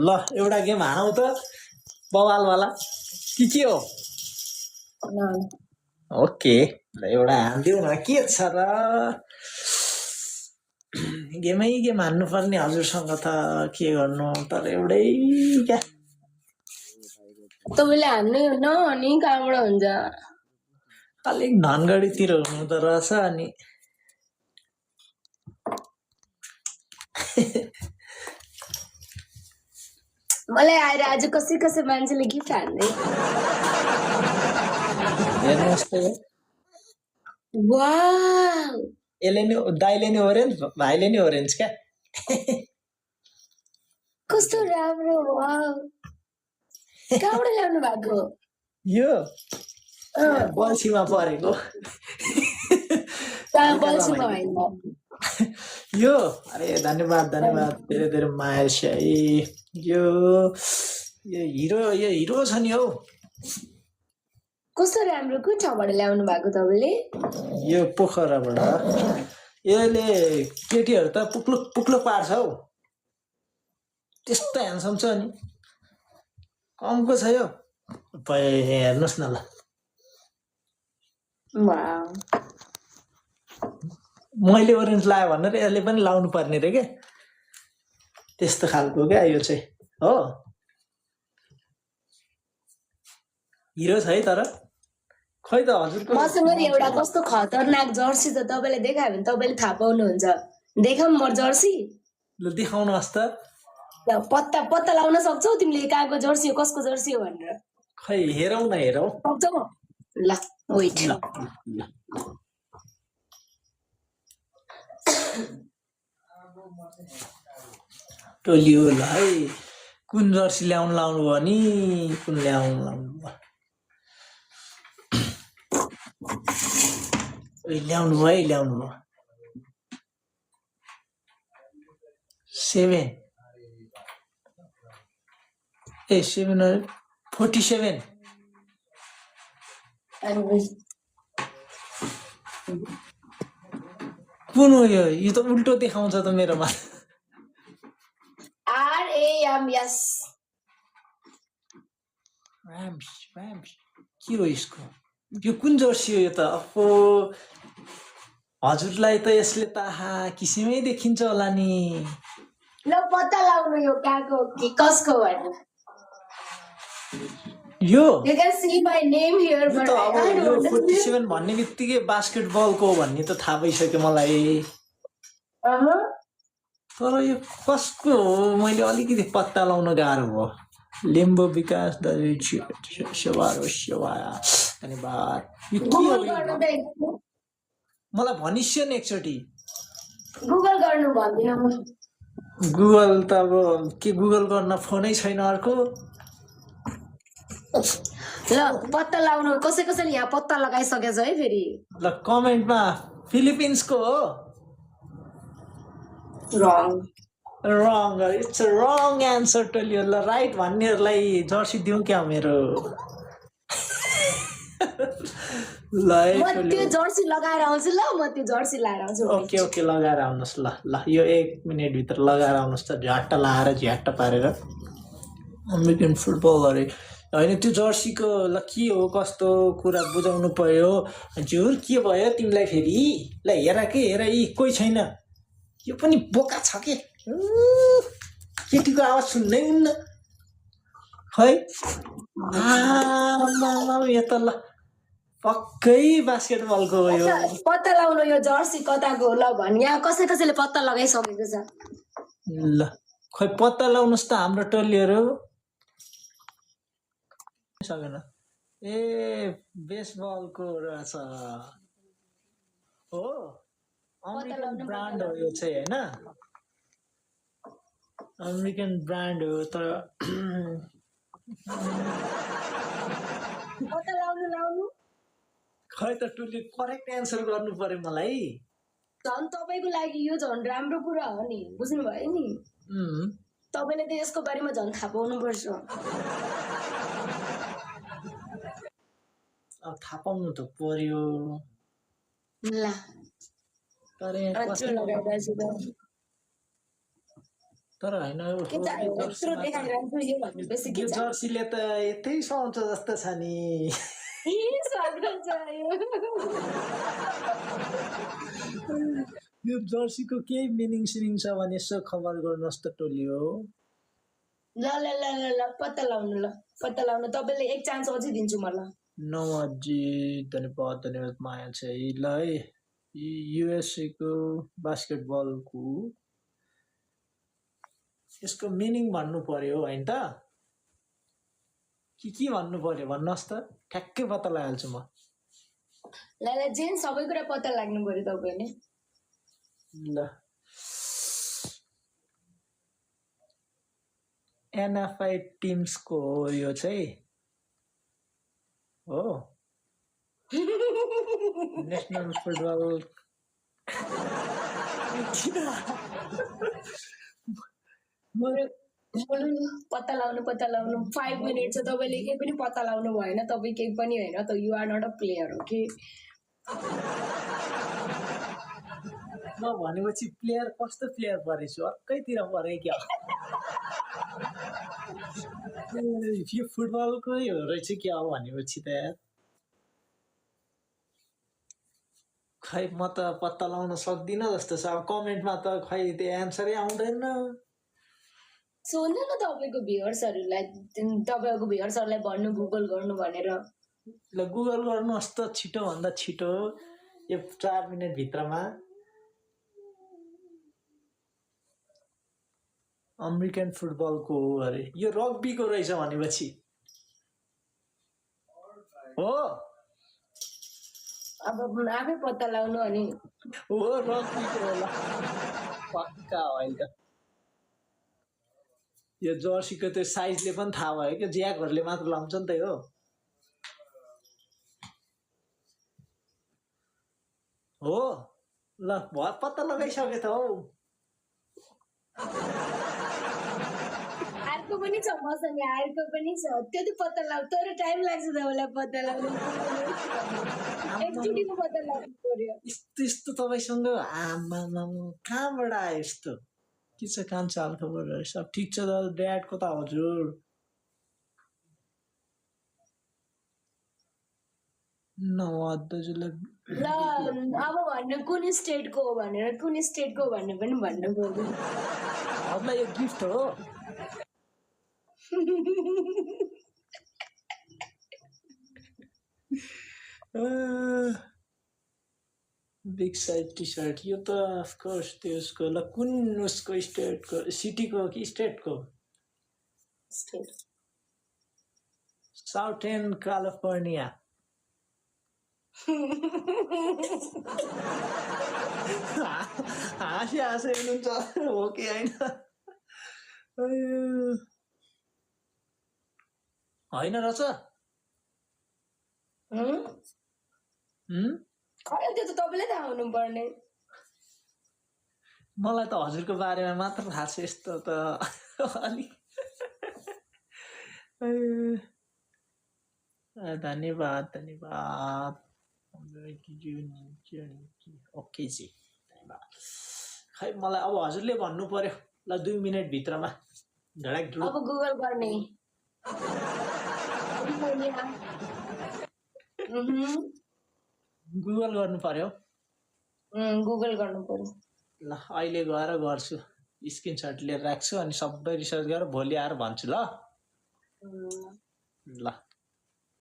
ल एउटा गेम हानौ त बवाल वाला के हो ओके ल एउटा हान्दिउ न के छ र गेमै गेम हान्नु पर्ने हजुरसँग त के गर्नु तर एउटै क्या तपाईँले हान्नै हो न अनि कहाँबाट हुन्छ अलिक धनगढीतिर हुनु त रहेछ अनि मलाई आएर आज कसै कसै मान्छेले गिफ्ट हान्दै हेर्नुहोस् त वाउ यसले नि दाइले नि ओरेन्ज भाइले नि ओरेन्ज क्या कस्तो राम्रो वाउ कहाँबाट ल्याउनु भएको यो बल्छीमा परेको बल्छीमा होइन यो अरे धन्यवाद धन्यवाद धेरै धेरै माया छ है यो हिरो छ नि हौ कस्तो राम्रो कुन ठाउँबाट ल्याउनु भएको तपाईँले यो पोखराबाट यसले केटीहरू त पुक्लो पुक्लो पार्छ हौ त्यस्तो ह्यान्डसम छ नि कमको छ यो हेर्नुहोस् न ल वाउ मैले ओरेन्ज लायो भनेर यसले पनि लाउनु पर्ने रे के त्यस्तो खालको क्या यो चाहिँ हो हिरो छ है तर खै त हजुरको मसँग एउटा कस्तो खतरनाक जर्सी छ तपाईँले देखायो भने तपाईँले थाहा पाउनुहुन्छ देखाउँ म जर्सी ल देखाउनुहोस् त पत्ता पत्ता लाउन सक्छौ तिमीले कहाँको जर्सी हो कसको जर्सी हो भनेर खै हेरौँ न हेरौँ सक्छौ ल वेट ल टोलियो ल है कुन जर्सी ल्याउनु लाउनु भयो नि कुन ल्याउनु लाउनु भयो ल्याउनु भयो ल्याउनु भयो 7 ए 7 47 कुन हो यो त उल्टो देखाउँछ त मेरोमा RAMS राम्स के हो यसको यो कुन जर्सी हो यो त अप्पो हजुरलाई त यसले त आहा किसिमै देखिन्छ होला नि ल पत्ता लाउनु यो कहाँको कि कसको भनेर यो You can see my name here, but त I अब don't यो understand. 47 भन्ने बित्तिकै बास्केटबलको भन्ने त थाहा भइसक्यो मलाई तर यो कसको हो मैले अलिकति पत्ता लाउन गाह्रो भयो लिम्बो विकास धन्यवाद यो के हो Google यो? गर्नु त मलाई भनिस्यो नि एकचोटि Google गर्नु भन्दिनँ म गुगल त अब के गुगल गर्न फोनै छैन अर्को ल पत्ता लाउनु कसै कसैले यहाँ पत्ता लगाइसकेछ है फेरि ल कमेन्टमा फिलिपिन्सको हो wrong it's a wrong answer टोलियो ल राइट भन्नेहरूलाई जर्सी दिउँ क्या मेरो ल है म टोलियो त्यो जर्सी लगाएर आउँछु ल म त्यो जर्सी लाएर आउँछु ओके ओके लगाएर आउनुहोस् ल ल यो 1 मिनेटभित्र लगाएर आउनुहोस् त झ्याट्ट लाएर झ्याट्ट पारेर अमेरिकन फुटबल अरे होइन त्यो जर्सीको ल के हो कस्तो कुरा बुझाउनु पर्यो हजुर के भयो तिमीलाई फेरि ल हेर के हेर यी कोही छैन यो पनि बोका छ के केटीको आवाज सुन्दै हुन्न खै यो त ल पक्कै बास्केटबलको हो यो पत्ता लाउनु यो जर्सी कताको ल भन् यहाँ कसै कसैले पत्ता लगाइसकेको छ ल खै पत्ता लाउनुहोस् त हाम्रो टोलीहरू सकेन ए बेसबलको रहेछ हो अमेरिकन ब्रान्ड हो यो चाहिँ होइन अमेरिकन ब्रान्ड हो तर पत्ता लाउनु खै त टुली करेक्ट एन्सर गर्नु पर्यो मलाई झन् तपाईँको लागि यो झन् राम्रो कुरा हो नि बुझ्नु भयो नि तपाईँले त यसको बारेमा झन् थाहा पाउनुपर्छ थाहा पाउनु त पर्यो ल तर तर होइन के चाहियो यत्रो देखाइरहन्छु यो भनेपछि के यो चाहियो जर्सीले त यतै सुहाउँछ जस्तो छ नि स्वागत चाहियो यो जर्सीको केही मिनिङ सिनिङ छ भने यसो खबर गर्नुहोस् त टोलियो ल ल ल ल ल पत्ता लाउनु तपाईँले एक चान्स अझै दिन्छु म ल नवाजी धन्यवाद माया चाहिँ ल है युएसए को बास्केटबलको यसको मिनिङ भन्नु पर्यो होइन त के भन्नु पर्यो भन्नुहोस् त ठ्याक्कै पत्ता लगाइहाल्छु म ल ल जेन सबै कुरा पत्ता लाग्नु पर्यो तपाईँले ल एनएफआई टिम्सको हो यो चाहिँ हो नेसनल फुटबल पत्ता लाउनु 5 मिनट छ तपाईँले केही पनि पत्ता लाउनु भएन तपाईँ केही पनि होइन त you are not a player हो कि म भनेपछि प्लेयर कस्तो प्लेयर परेछु अर्कैतिर परे क्या यो फुटबलकै हो रहेछ क्या हो भनेपछि त यार खै म त पत्ता लगाउन सक्दिनँ जस्तो छ अब कमेन्टमा त खै त्यो एन्सरै आउँदैन सोध्नु न तपाईँको भ्युअर्सहरूलाई भन्नु गुगल गर्नु भनेर ल गुगल गर्नुहोस् त छिटोभन्दा छिटो यो 4 मिनट भित्रमा अमेरिकन फुटबलको हो अरे यो रग्बीको रहेछ भनेपछि हो अब आफै पत्ता लाउनु अनि हो रग्बीको होला पक्का होइन त यो जर्सीको त्यो साइजले पनि थाहा भयो कि ज्याकहरूले मात्र लाउँछ नि त यो हो ल पत्ता लगाइसके त हौ अर्को पनि छ मसँग अर्को पनि छ त्यो त पत्ता लाउ तर टाइम लाग्छ तपाईँलाई पत्ता लाग्नु एकचोटिको पत्ता लाग्नु पर्यो यस्तो तपाईँसँग आमा कहाँबाट आयो यस्तो के छ कान्छ हाल खबर सब ठिक छ ड्याडको त हजुर नवाद दाजुलाई ल अब भन्नु कुन स्टेटको हो भनेर कुन स्टेटको भन्ने पनि भन्नु पर्यो हजुरलाई यो गिफ्ट हो बिग साइज टी सर्ट यो त अफकोर्स त्यसको ल कुन उसको स्टेटको सिटीको कि स्टेटको स्टेट साउथर्न क्यालिफोर्निया हाँसी हुनुहुन्छ हो कि होइन होइन रहेछ खै त्यो त तपाईँले थाहा हुनुपर्ने मलाई त हजुरको बारेमा मात्र थाहा छ यस्तो त अलिक धन्यवाद ओके जी धन्यवाद खै मलाई अब हजुरले भन्नु पर्यो ल 2 मिनट भित्रमा झडक अब गुगल गर्ने गुगल गर्नु पर्यो गुगल गर्नु पर्यो ल अहिले गएर गर्छु स्क्रिनसट लिएर राख्छु अनि सबै रिसर्च गरेर भोलि आएर भन्छु ल ल